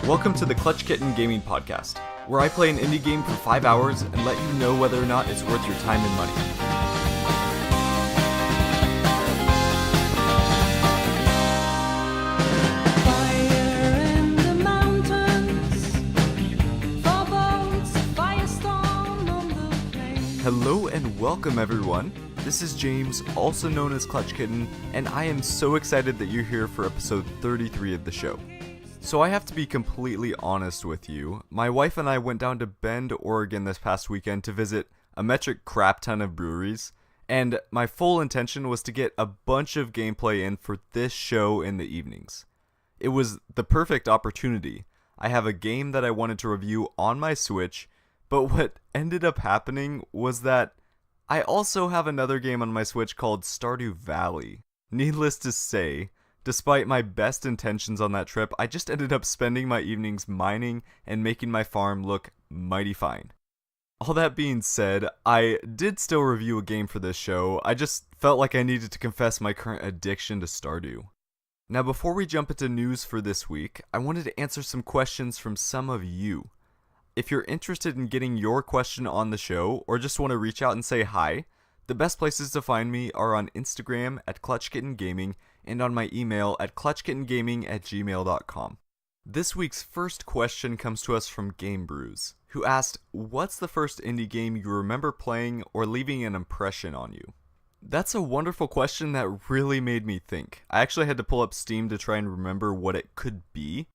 Welcome to the klutchkittengaming podcast, where I play an indie game for 5 hours and let you know whether or not it's worth your time and money. Hello and welcome everyone. This is James, also known as Clutch Kitten, and I am so excited that you're here for episode 33 of the show. So I have to be completely honest with you. My wife and I went down to Bend, Oregon this past weekend to visit a metric crap ton of breweries, and my full intention was to get a bunch of gameplay in for this show in the evenings. It was the perfect opportunity. I have a game that I wanted to review on my Switch, but what ended up happening was that I also have another game on my Switch called Stardew Valley. Needless to say, despite my best intentions on that trip, I just ended up spending my evenings mining and making my farm look mighty fine. All that being said, I did still review a game for this show. I just felt like I needed to confess my current addiction to Stardew. Now before we jump into news for this week, I wanted to answer some questions from some of you. If you're interested in getting your question on the show, or just want to reach out and say hi, the best places to find me are on Instagram at klutchkittengaming and on my email at klutchkittengaming@gmail.com. This week's first question comes to us from Game Brews, who asked, what's the first indie game you remember playing or leaving an impression on you? That's a wonderful question that really made me think. I actually had to pull up Steam to try and remember what it could be.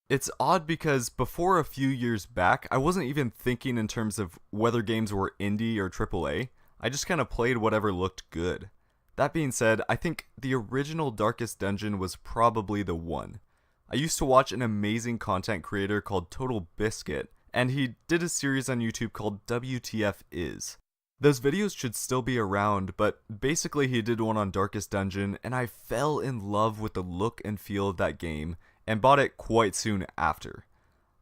It's odd because before a few years back, I wasn't even thinking in terms of whether games were indie or AAA. I just kind of played whatever looked good. That being said, I think the original Darkest Dungeon was probably the one. I used to watch an amazing content creator called Total Biscuit, and he did a series on YouTube called WTF Is. Those videos should still be around, but basically he did one on Darkest Dungeon, and I fell in love with the look and feel of that game, and bought it quite soon after.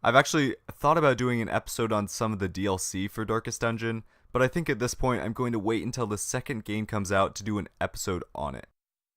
I've actually thought about doing an episode on some of the DLC for Darkest Dungeon, but I think at this point I'm going to wait until the second game comes out to do an episode on it.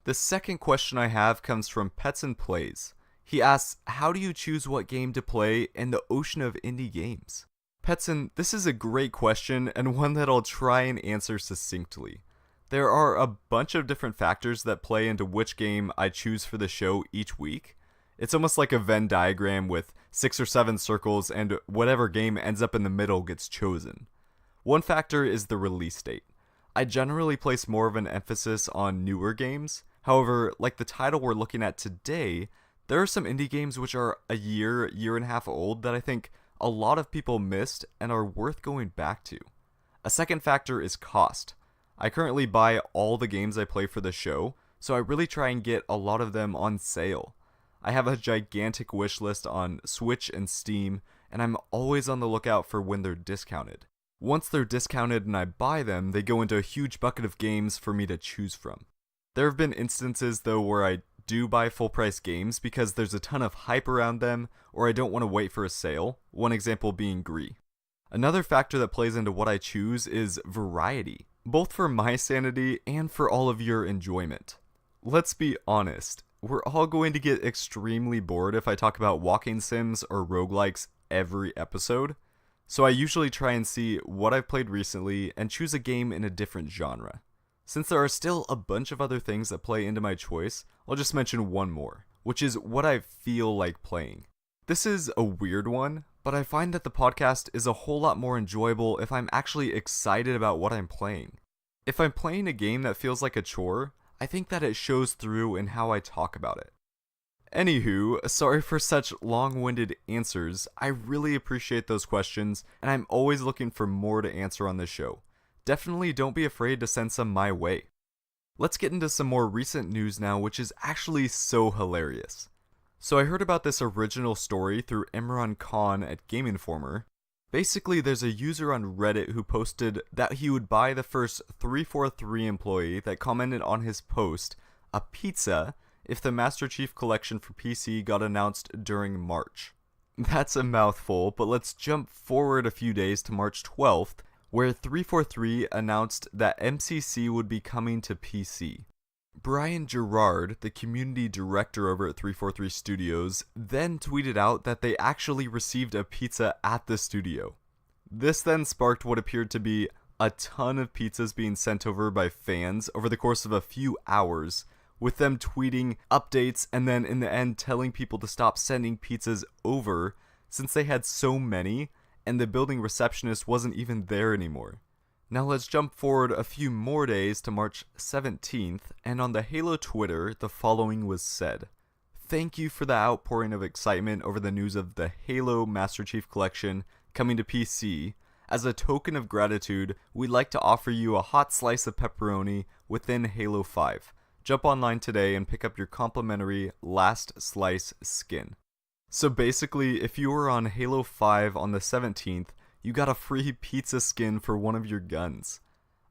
The second question I have comes from Pets and Plays. He asks, how do you choose what game to play in the ocean of indie games? Petson, this is a great question and one that I'll try and answer succinctly. There are a bunch of different factors that play into which game I choose for the show each week. It's almost like a Venn diagram with 6 or 7 circles, and whatever game ends up in the middle gets chosen. One factor is the release date. I generally place more of an emphasis on newer games. However, like the title we're looking at today, there are some indie games which are a year and a half old that I think a lot of people missed and are worth going back to. A second factor is cost. I currently buy all the games I play for the show, so I really try and get a lot of them on sale. I have a gigantic wish list on Switch and Steam, and I'm always on the lookout for when they're discounted. Once they're discounted and I buy them, they go into a huge bucket of games for me to choose from. There have been instances though where I do buy full price games because there's a ton of hype around them, or I don't want to wait for a sale, one example being Gree. Another factor that plays into what I choose is variety, both for my sanity and for all of your enjoyment. Let's be honest. We're all going to get extremely bored if I talk about walking sims or roguelikes every episode, so I usually try and see what I've played recently and choose a game in a different genre. Since there are still a bunch of other things that play into my choice, I'll just mention one more, which is what I feel like playing. This is a weird one, but I find that the podcast is a whole lot more enjoyable if I'm actually excited about what I'm playing. If I'm playing a game that feels like a chore, I think that it shows through in how I talk about it. Anywho, sorry for such long-winded answers. I really appreciate those questions, and I'm always looking for more to answer on this show. Definitely don't be afraid to send some my way. Let's get into some more recent news now, which is actually so hilarious. So I heard about this original story through Imran Khan at Game Informer. Basically, there's a user on Reddit who posted that he would buy the first 343 employee that commented on his post a pizza if the Master Chief Collection for PC got announced during March. That's a mouthful, but let's jump forward a few days to March 12th, where 343 announced that MCC would be coming to PC. Brian Gerard, the community director over at 343 Studios, then tweeted out that they actually received a pizza at the studio. This then sparked what appeared to be a ton of pizzas being sent over by fans over the course of a few hours, with them tweeting updates and then in the end telling people to stop sending pizzas over since they had so many and the building receptionist wasn't even there anymore. Now let's jump forward a few more days to March 17th, and on the Halo Twitter, the following was said. Thank you for the outpouring of excitement over the news of the Halo Master Chief Collection coming to PC. As a token of gratitude, we'd like to offer you a hot slice of pepperoni within Halo 5. Jump online today and pick up your complimentary Last Slice skin. So basically, if you were on Halo 5 on the 17th, you got a free pizza skin for one of your guns.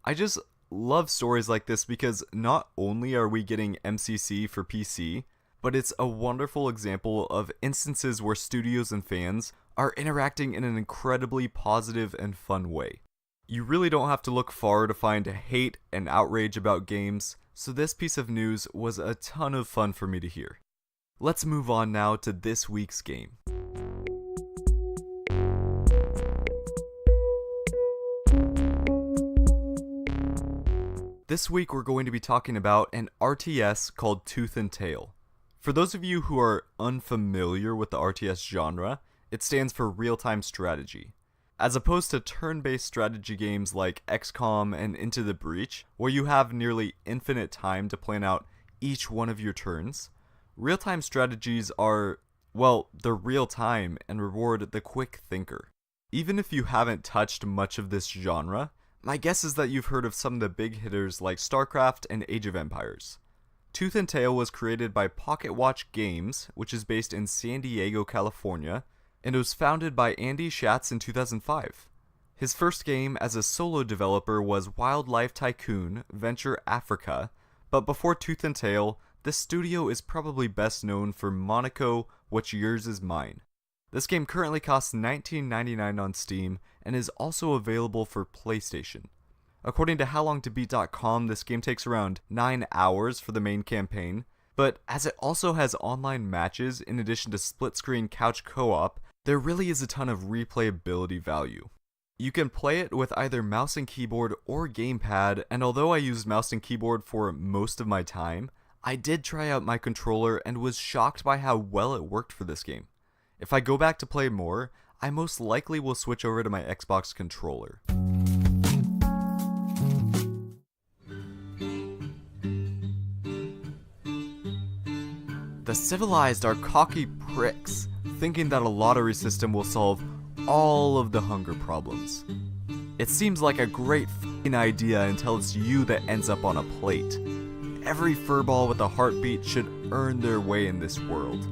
I just love stories like this because not only are we getting MCC for PC, but it's a wonderful example of instances where studios and fans are interacting in an incredibly positive and fun way. You really don't have to look far to find hate and outrage about games, so this piece of news was a ton of fun for me to hear. Let's move on now to this week's game. This week we're going to be talking about an RTS called Tooth and Tail. For those of you who are unfamiliar with the RTS genre, it stands for real-time strategy. As opposed to turn-based strategy games like XCOM and Into the Breach, where you have nearly infinite time to plan out each one of your turns, real-time strategies are, well, they're real-time and reward the quick thinker. Even if you haven't touched much of this genre, my guess is that you've heard of some of the big hitters like StarCraft and Age of Empires. Tooth and Tail was created by Pocket Watch Games, which is based in San Diego, California, and it was founded by Andy Schatz in 2005. His first game as a solo developer was Wildlife Tycoon Venture Africa, but before Tooth and Tail, this studio is probably best known for Monaco, What's Yours Is Mine. This game currently costs $19.99 on Steam and is also available for PlayStation. According to HowLongToBeat.com, this game takes around 9 hours for the main campaign, but as it also has online matches in addition to split-screen couch co-op, there really is a ton of replayability value. You can play it with either mouse and keyboard or gamepad, and although I used mouse and keyboard for most of my time, I did try out my controller and was shocked by how well it worked for this game. If I go back to play more, I most likely will switch over to my Xbox controller. The civilized are cocky pricks, thinking that a lottery system will solve all of the hunger problems. It seems like a great f***ing idea until it's you that ends up on a plate. Every furball with a heartbeat should earn their way in this world.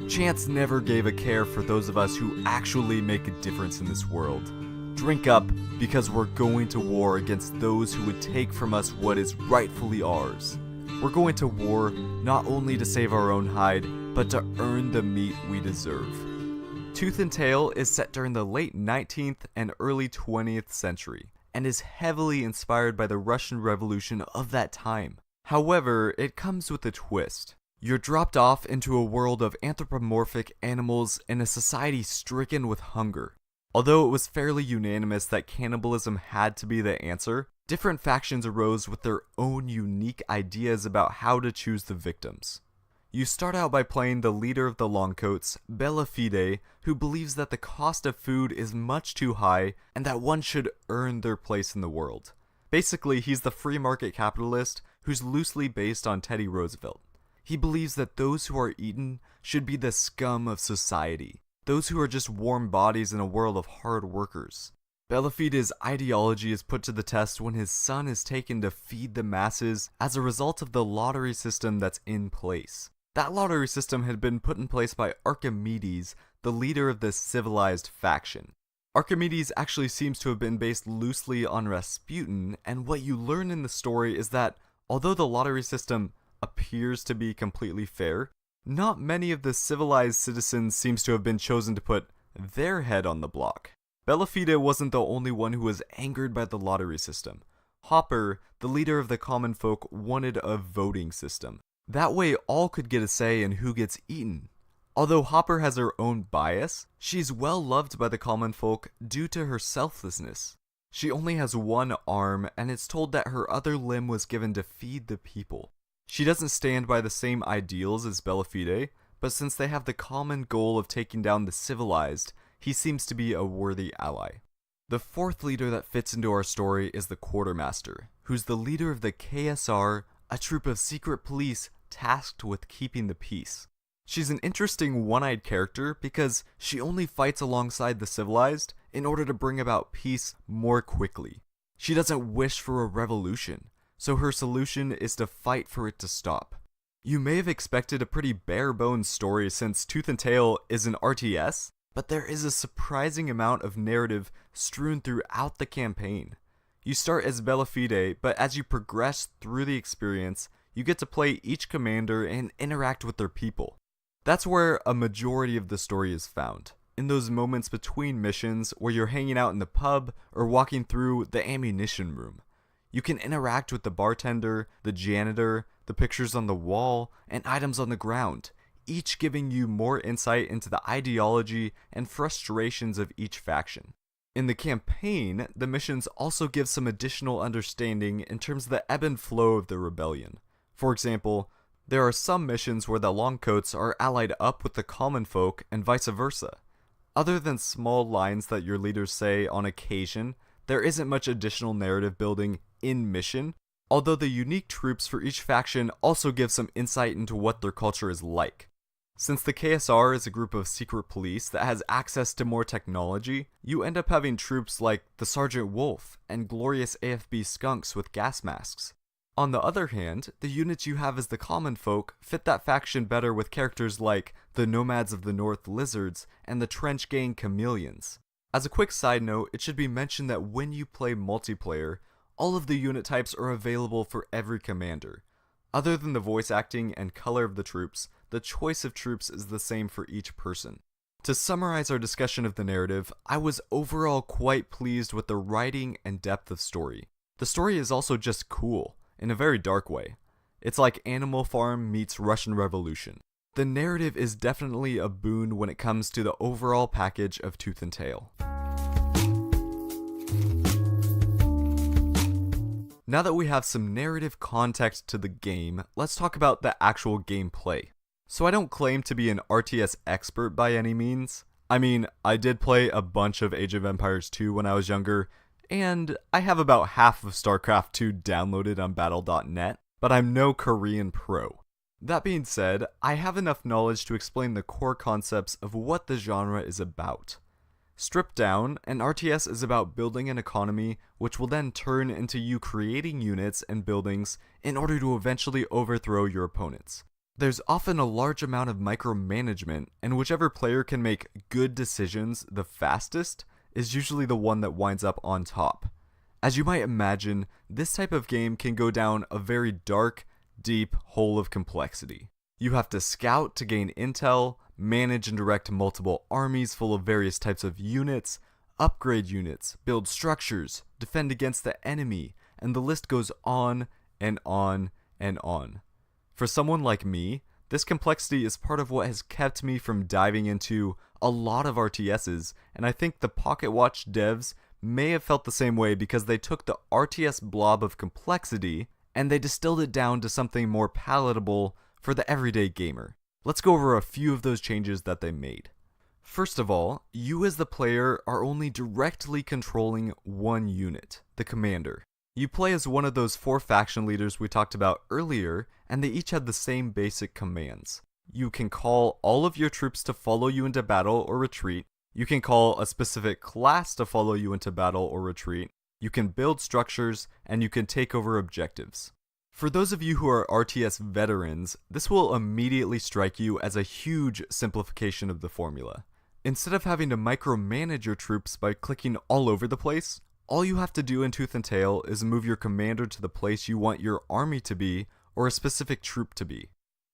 Chance never gave a care for those of us who actually make a difference in this world. Drink up, because we're going to war against those who would take from us what is rightfully ours. We're going to war not only to save our own hide, but to earn the meat we deserve. Tooth and Tail is set during the late 19th and early 20th century, and is heavily inspired by the Russian Revolution of that time. However, it comes with a twist. You're dropped off into a world of anthropomorphic animals in a society stricken with hunger. Although it was fairly unanimous that cannibalism had to be the answer, different factions arose with their own unique ideas about how to choose the victims. You start out by playing the leader of the Longcoats, Bella Fide, who believes that the cost of food is much too high and that one should earn their place in the world. Basically, he's the free market capitalist who's loosely based on Teddy Roosevelt. He believes that those who are eaten should be the scum of society, those who are just warm bodies in a world of hard workers. Bellafide's ideology is put to the test when his son is taken to feed the masses as a result of the lottery system that's in place. That lottery system had been put in place by Archimedes, the leader of this civilized faction. Archimedes actually seems to have been based loosely on Rasputin, and what you learn in the story is that, although the lottery system appears to be completely fair, not many of the civilized citizens seems to have been chosen to put their head on the block. Bellafide wasn't the only one who was angered by the lottery system. Hopper, the leader of the common folk, wanted a voting system. That way all could get a say in who gets eaten. Although Hopper has her own bias, she's well loved by the common folk due to her selflessness. She only has one arm, and it's told that her other limb was given to feed the people. She doesn't stand by the same ideals as Bellafide, but since they have the common goal of taking down the civilized, he seems to be a worthy ally. The fourth leader that fits into our story is the Quartermaster, who's the leader of the KSR, a troop of secret police tasked with keeping the peace. She's an interesting one-eyed character because she only fights alongside the civilized in order to bring about peace more quickly. She doesn't wish for a revolution, so her solution is to fight for it to stop. You may have expected a pretty bare-bones story since Tooth and Tail is an RTS, but there is a surprising amount of narrative strewn throughout the campaign. You start as Bellafide, but as you progress through the experience, you get to play each commander and interact with their people. That's where a majority of the story is found, in those moments between missions where you're hanging out in the pub or walking through the ammunition room. You can interact with the bartender, the janitor, the pictures on the wall, and items on the ground, each giving you more insight into the ideology and frustrations of each faction. In the campaign, the missions also give some additional understanding in terms of the ebb and flow of the rebellion. For example, there are some missions where the Longcoats are allied up with the common folk and vice versa. Other than small lines that your leaders say on occasion, there isn't much additional narrative building in mission, although the unique troops for each faction also give some insight into what their culture is like. Since the KSR is a group of secret police that has access to more technology, you end up having troops like the Sergeant Wolf and glorious AFB skunks with gas masks. On the other hand, the units you have as the common folk fit that faction better with characters like the Nomads of the North Lizards and the Trench Gang Chameleons. As a quick side note, it should be mentioned that when you play multiplayer, all of the unit types are available for every commander. Other than the voice acting and color of the troops, the choice of troops is the same for each person. To summarize our discussion of the narrative, I was overall quite pleased with the writing and depth of story. The story is also just cool, in a very dark way. It's like Animal Farm meets Russian Revolution. The narrative is definitely a boon when it comes to the overall package of Tooth and Tail. Now that we have some narrative context to the game, let's talk about the actual gameplay. So I don't claim to be an RTS expert by any means. I mean, I did play a bunch of Age of Empires 2 when I was younger, and I have about half of StarCraft 2 downloaded on battle.net, but I'm no Korean pro. That being said, I have enough knowledge to explain the core concepts of what the genre is about. Stripped down, an RTS is about building an economy which will then turn into you creating units and buildings in order to eventually overthrow your opponents. There's often a large amount of micromanagement, and whichever player can make good decisions the fastest is usually the one that winds up on top. As you might imagine, this type of game can go down a very dark, deep hole of complexity. You have to scout to gain intel, manage and direct multiple armies full of various types of units, upgrade units, build structures, defend against the enemy, and the list goes on and on and on. For someone like me, this complexity is part of what has kept me from diving into a lot of RTSs, and I think the Pocket Watch devs may have felt the same way because they took the RTS blob of complexity and they distilled it down to something more palatable for the everyday gamer. Let's go over a few of those changes that they made. First of all, you as the player are only directly controlling one unit, the commander. You play as one of those 4 faction leaders we talked about earlier, and they each have the same basic commands. You can call all of your troops to follow you into battle or retreat. You can call a specific class to follow you into battle or retreat. You can build structures, and you can take over objectives. For those of you who are RTS veterans, this will immediately strike you as a huge simplification of the formula. Instead of having to micromanage your troops by clicking all over the place, all you have to do in Tooth and Tail is move your commander to the place you want your army to be or a specific troop to be.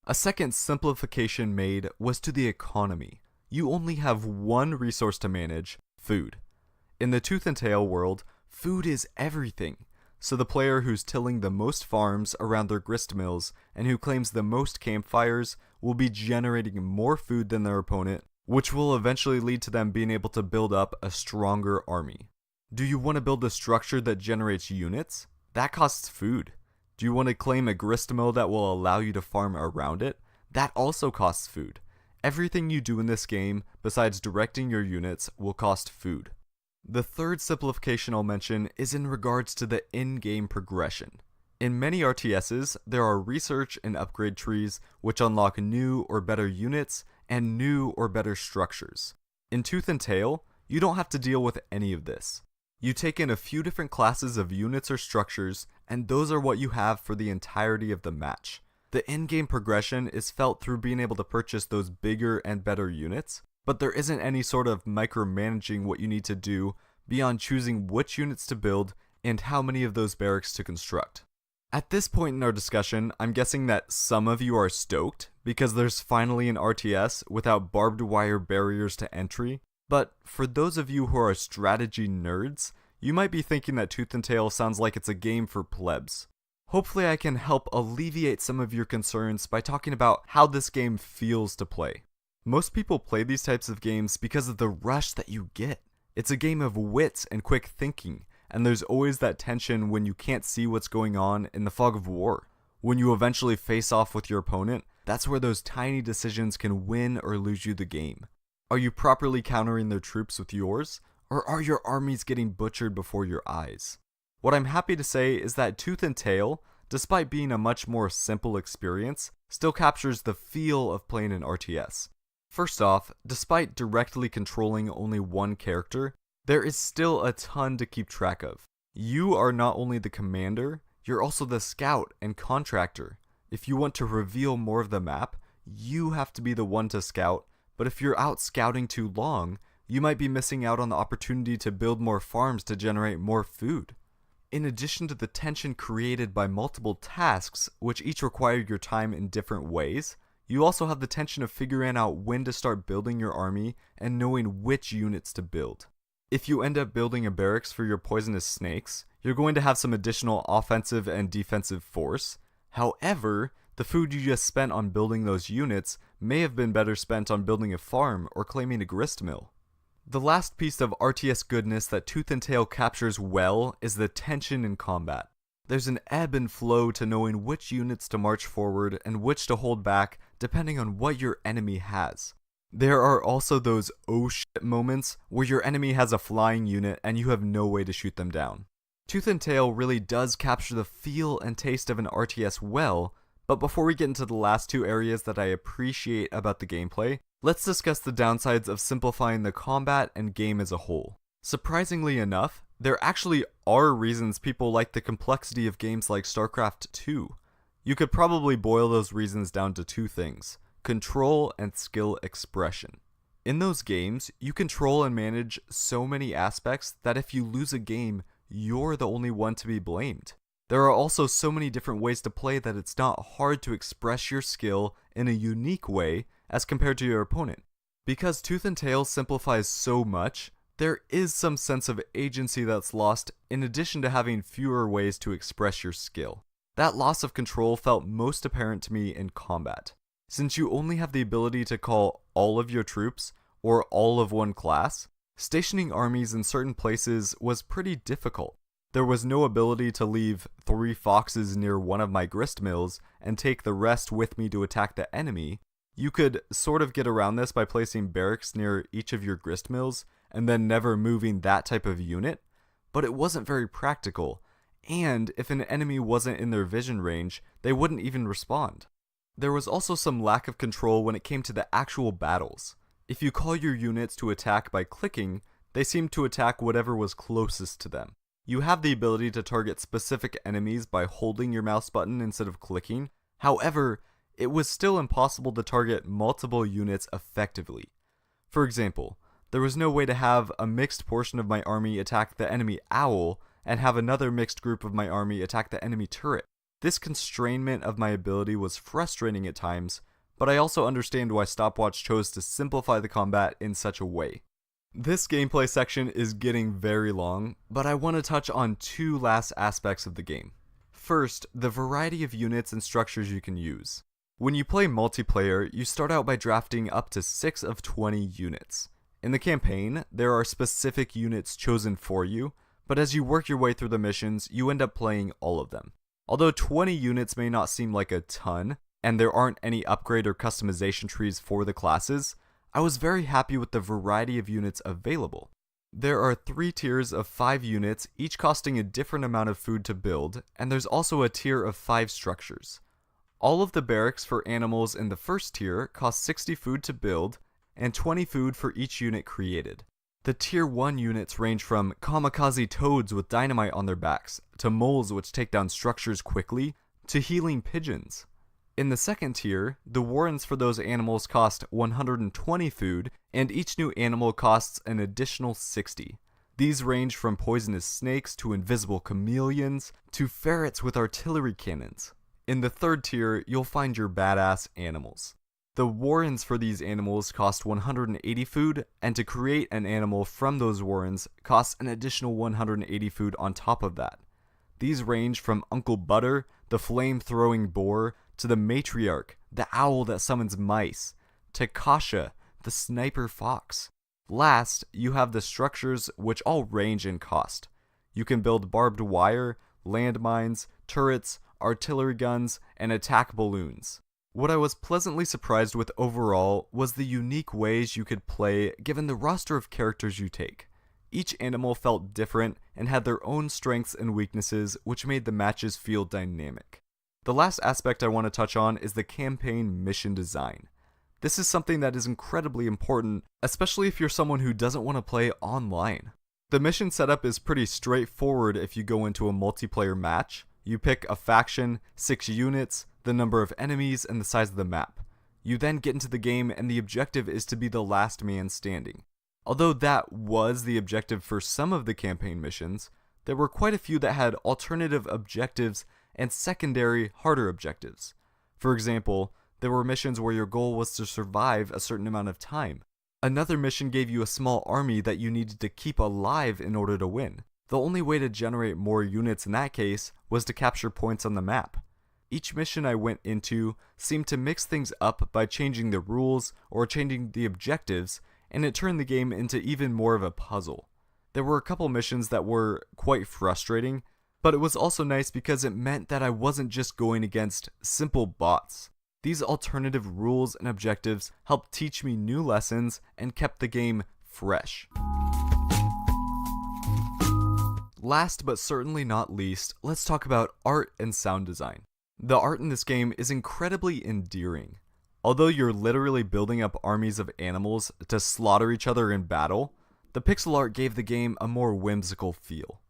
A second simplification made was to the economy. You only have one resource to manage, food. In the Tooth and Tail world, food is everything. so the player who's tilling the most farms around their gristmills and who claims the most campfires will be generating more food than their opponent, which will eventually lead to them being able to build up a stronger army. Do you want to build a structure that generates units? That costs food. Do you want to claim a gristmill that will allow you to farm around it? That also costs food. Everything you do in this game, besides directing your units, will cost food. The third simplification I'll mention is in regards to the in-game progression. In many RTSs, there are research and upgrade trees which unlock new or better units and new or better structures. In Tooth and Tail, you don't have to deal with any of this. You take in a few different classes of units or structures, and those are what you have for the entirety of the match. The in-game progression is felt through being able to purchase those bigger and better units, but there isn't any sort of micromanaging what you need to do beyond choosing which units to build and how many of those barracks to construct. At this point in our discussion, I'm guessing that some of you are stoked because there's finally an RTS without barbed wire barriers to entry, but for those of you who are strategy nerds, you might be thinking that Tooth and Tail sounds like it's a game for plebs. Hopefully I can help alleviate some of your concerns by talking about how this game feels to play. Most people play these types of games because of the rush that you get. It's a game of wits and quick thinking, and there's always that tension when you can't see what's going on in the fog of war. When you eventually face off with your opponent, that's where those tiny decisions can win or lose you the game. Are you properly countering their troops with yours, or are your armies getting butchered before your eyes? What I'm happy to say is that Tooth and Tail, despite being a much more simple experience, still captures the feel of playing an RTS. First off, despite directly controlling only one character, there is still a ton to keep track of. You are not only the commander, you're also the scout and contractor. If you want to reveal more of the map, you have to be the one to scout, but if you're out scouting too long, you might be missing out on the opportunity to build more farms to generate more food. In addition to the tension created by multiple tasks, which each require your time in different ways, you also have the tension of figuring out when to start building your army and knowing which units to build. If you end up building a barracks for your poisonous snakes, you're going to have some additional offensive and defensive force. However, the food you just spent on building those units may have been better spent on building a farm or claiming a gristmill. The last piece of RTS goodness that Tooth and Tail captures well is the tension in combat. There's an ebb and flow to knowing which units to march forward and which to hold back depending on what your enemy has. There are also those oh shit moments where your enemy has a flying unit and you have no way to shoot them down. Tooth and Tail really does capture the feel and taste of an RTS well, but before we get into the last two areas that I appreciate about the gameplay, let's discuss the downsides of simplifying the combat and game as a whole. Surprisingly enough, there actually are reasons people like the complexity of games like StarCraft 2. You could probably boil those reasons down to two things: control and skill expression. In those games, you control and manage so many aspects that if you lose a game, you're the only one to be blamed. There are also so many different ways to play that it's not hard to express your skill in a unique way as compared to your opponent. Because Tooth and Tail simplifies so much, there is some sense of agency that's lost in addition to having fewer ways to express your skill. That loss of control felt most apparent to me in combat. Since you only have the ability to call all of your troops, or all of one class, stationing armies in certain places was pretty difficult. There was no ability to leave 3 foxes near one of my gristmills and take the rest with me to attack the enemy. You could sort of get around this by placing barracks near each of your gristmills and then never moving that type of unit, but it wasn't very practical, and if an enemy wasn't in their vision range, they wouldn't even respond. There was also some lack of control when it came to the actual battles. If you call your units to attack by clicking, they seemed to attack whatever was closest to them. You have the ability to target specific enemies by holding your mouse button instead of clicking. However, it was still impossible to target multiple units effectively. For example, there was no way to have a mixed portion of my army attack the enemy owl and have another mixed group of my army attack the enemy turret. This constrainment of my ability was frustrating at times, but I also understand why Stopwatch chose to simplify the combat in such a way. This gameplay section is getting very long, but I want to touch on two last aspects of the game. First, the variety of units and structures you can use. When you play multiplayer, you start out by drafting up to 6 of 20 units. In the campaign, there are specific units chosen for you, but as you work your way through the missions, you end up playing all of them. Although 20 units may not seem like a ton, and there aren't any upgrade or customization trees for the classes, I was very happy with the variety of units available. There are 3 tiers of 5 units, each costing a different amount of food to build, and there's also a tier of 5 structures. All of the barracks for animals in the first tier cost 60 food to build, and 20 food for each unit created. The tier 1 units range from kamikaze toads with dynamite on their backs, to moles which take down structures quickly, to healing pigeons. In the second tier, the warrens for those animals cost 120 food, and each new animal costs an additional 60. These range from poisonous snakes to invisible chameleons, to ferrets with artillery cannons. In the third tier, you'll find your badass animals. The warrens for these animals cost 180 food, and to create an animal from those warrens costs an additional 180 food on top of that. These range from Uncle Butter, the flame-throwing boar, to the matriarch, the owl that summons mice, to Kasha, the sniper fox. Last, you have the structures which all range in cost. You can build barbed wire, landmines, turrets, artillery guns, and attack balloons. What I was pleasantly surprised with overall was the unique ways you could play given the roster of characters you take. Each animal felt different and had their own strengths and weaknesses, which made the matches feel dynamic. The last aspect I want to touch on is the campaign mission design. This is something that is incredibly important, especially if you're someone who doesn't want to play online. The mission setup is pretty straightforward if you go into a multiplayer match. You pick a faction, 6 units, the number of enemies, and the size of the map. You then get into the game and the objective is to be the last man standing. Although that was the objective for some of the campaign missions, there were quite a few that had alternative objectives and secondary, harder objectives. For example, there were missions where your goal was to survive a certain amount of time. Another mission gave you a small army that you needed to keep alive in order to win. The only way to generate more units in that case was to capture points on the map. Each mission I went into seemed to mix things up by changing the rules or changing the objectives, and it turned the game into even more of a puzzle. There were a couple missions that were quite frustrating, but it was also nice because it meant that I wasn't just going against simple bots. These alternative rules and objectives helped teach me new lessons and kept the game fresh. Last but certainly not least, let's talk about art and sound design. The art in this game is incredibly endearing. Although you're literally building up armies of animals to slaughter each other in battle, the pixel art gave the game a more whimsical feel.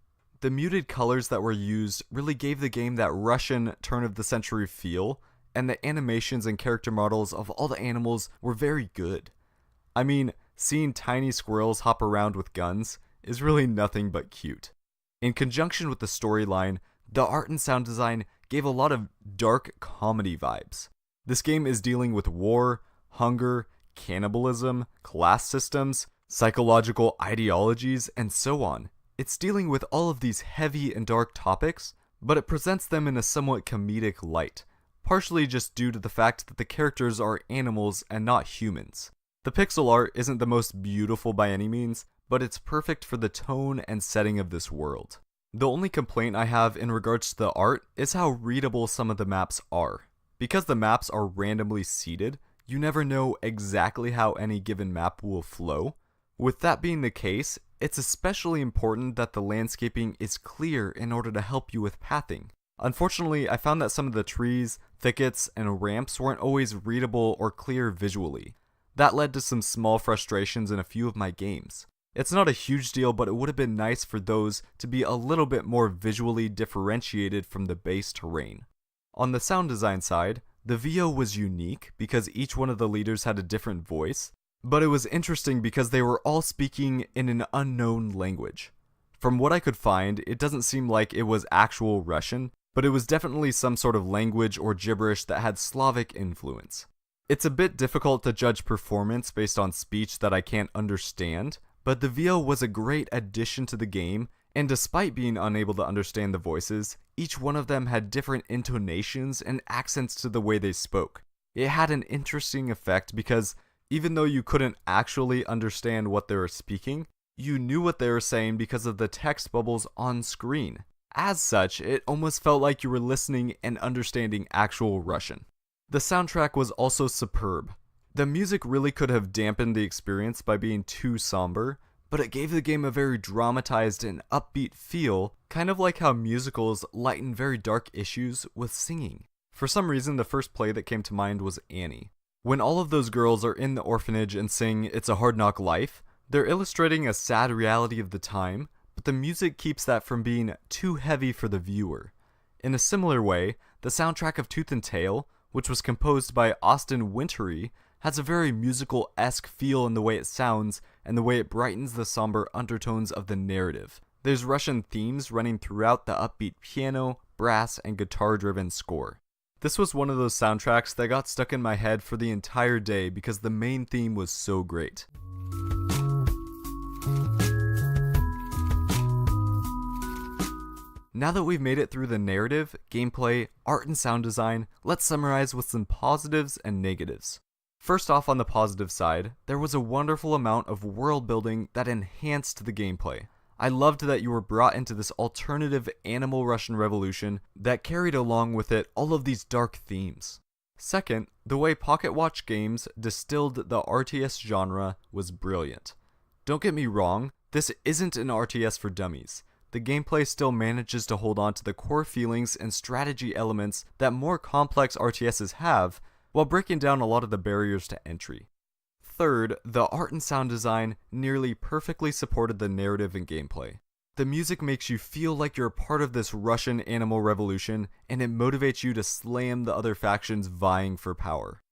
The muted colors that were used really gave the game that Russian turn-of-the-century feel, and the animations and character models of all the animals were very good. I mean, seeing tiny squirrels hop around with guns is really nothing but cute. In conjunction with the storyline, the art and sound design gave a lot of dark comedy vibes. This game is dealing with war, hunger, cannibalism, class systems, psychological ideologies, and so on. It's dealing with all of these heavy and dark topics, but it presents them in a somewhat comedic light, partially just due to the fact that the characters are animals and not humans. The pixel art isn't the most beautiful by any means, but it's perfect for the tone and setting of this world. The only complaint I have in regards to the art is how readable some of the maps are. Because the maps are randomly seeded, you never know exactly how any given map will flow. With that being the case, it's especially important that the landscaping is clear in order to help you with pathing. Unfortunately, I found that some of the trees, thickets, and ramps weren't always readable or clear visually. That led to some small frustrations in a few of my games. It's not a huge deal, but it would have been nice for those to be a little bit more visually differentiated from the base terrain. On the sound design side, the VO was unique because each one of the leaders had a different voice, but it was interesting because they were all speaking in an unknown language. From what I could find, it doesn't seem like it was actual Russian, but it was definitely some sort of language or gibberish that had Slavic influence. It's a bit difficult to judge performance based on speech that I can't understand, But the VO was a great addition to the game, and despite being unable to understand the voices, each one of them had different intonations and accents to the way they spoke. It had an interesting effect because even though you couldn't actually understand what they were speaking, you knew what they were saying because of the text bubbles on screen. As such, it almost felt like you were listening and understanding actual Russian. The soundtrack was also superb. The music really could have dampened the experience by being too somber, but it gave the game a very dramatized and upbeat feel, kind of like how musicals lighten very dark issues with singing. For some reason, the first play that came to mind was Annie. When all of those girls are in the orphanage and sing "It's a Hard Knock Life," they're illustrating a sad reality of the time, but the music keeps that from being too heavy for the viewer. In a similar way, the soundtrack of Tooth and Tail, which was composed by Austin Wintory, has a very musical-esque feel in the way it sounds and the way it brightens the somber undertones of the narrative. There's Russian themes running throughout the upbeat piano, brass, and guitar-driven score. This was one of those soundtracks that got stuck in my head for the entire day because the main theme was so great. Now that we've made it through the narrative, gameplay, art, and sound design, let's summarize with some positives and negatives. First off, on the positive side, there was a wonderful amount of world building that enhanced the gameplay. I loved that you were brought into this alternative animal Russian revolution that carried along with it all of these dark themes. Second, the way Pocket Watch games distilled the RTS genre was brilliant. Don't get me wrong, this isn't an RTS for dummies. The gameplay still manages to hold on to the core feelings and strategy elements that more complex RTSs have, while breaking down a lot of the barriers to entry. Third, the art and sound design nearly perfectly supported the narrative and gameplay. The music makes you feel like you're a part of this Russian animal revolution, and it motivates you to slam the other factions vying for power.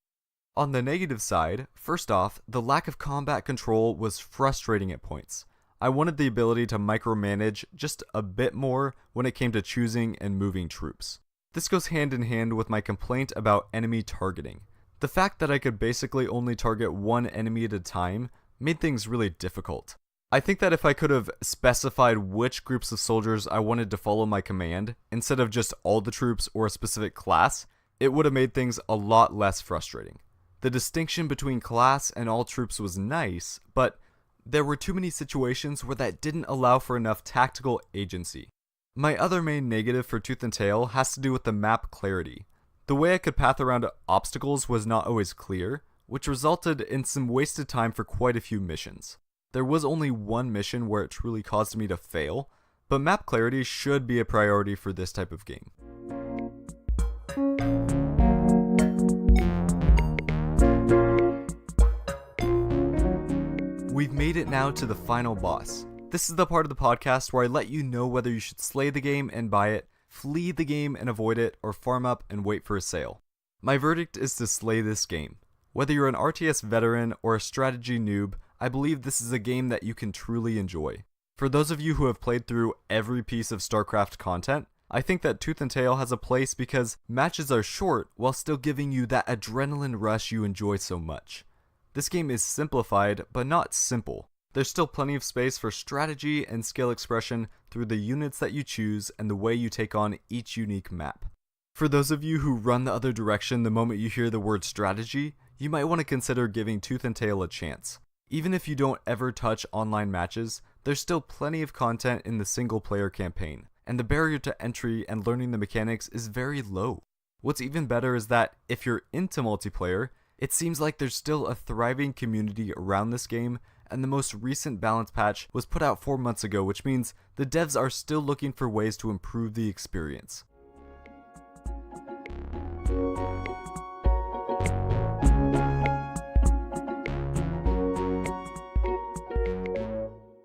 On the negative side, first off, the lack of combat control was frustrating at points. I wanted the ability to micromanage just a bit more when it came to choosing and moving troops. This goes hand in hand with my complaint about enemy targeting. The fact that I could basically only target one enemy at a time made things really difficult. I think that if I could have specified which groups of soldiers I wanted to follow my command, instead of just all the troops or a specific class, it would have made things a lot less frustrating. The distinction between class and all troops was nice, but there were too many situations where that didn't allow for enough tactical agency. My other main negative for Tooth and Tail has to do with the map clarity. The way I could path around obstacles was not always clear, which resulted in some wasted time for quite a few missions. There was only one mission where it truly caused me to fail, but map clarity should be a priority for this type of game. We've made it now to the final boss. This is the part of the podcast where I let you know whether you should slay the game and buy it, flee the game and avoid it, or farm up and wait for a sale. My verdict is to slay this game. Whether you're an RTS veteran or a strategy noob, I believe this is a game that you can truly enjoy. For those of you who have played through every piece of StarCraft content, I think that Tooth and Tail has a place because matches are short while still giving you that adrenaline rush you enjoy so much. This game is simplified, but not simple. There's still plenty of space for strategy and skill expression through the units that you choose and the way you take on each unique map. For those of you who run the other direction the moment you hear the word strategy, you might want to consider giving Tooth and Tail a chance. Even if you don't ever touch online matches, there's still plenty of content in the single player campaign, and the barrier to entry and learning the mechanics is very low. What's even better is that if you're into multiplayer, it seems like there's still a thriving community around this game, and the most recent balance patch was put out 4 months ago, which means the devs are still looking for ways to improve the experience.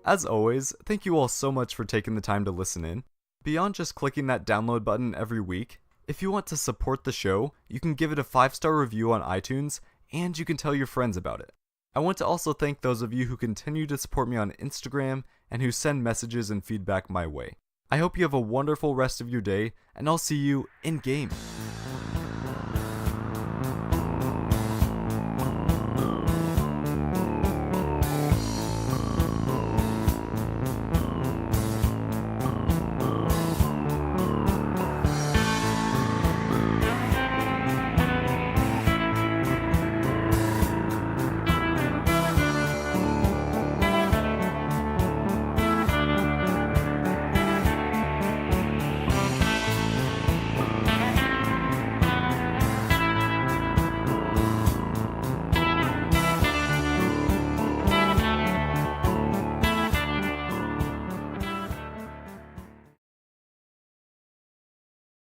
As always, thank you all so much for taking the time to listen in. Beyond just clicking that download button every week, if you want to support the show, you can give it a 5-star review on iTunes, and you can tell your friends about it. I want to also thank those of you who continue to support me on Instagram and who send messages and feedback my way. I hope you have a wonderful rest of your day, and I'll see you in game.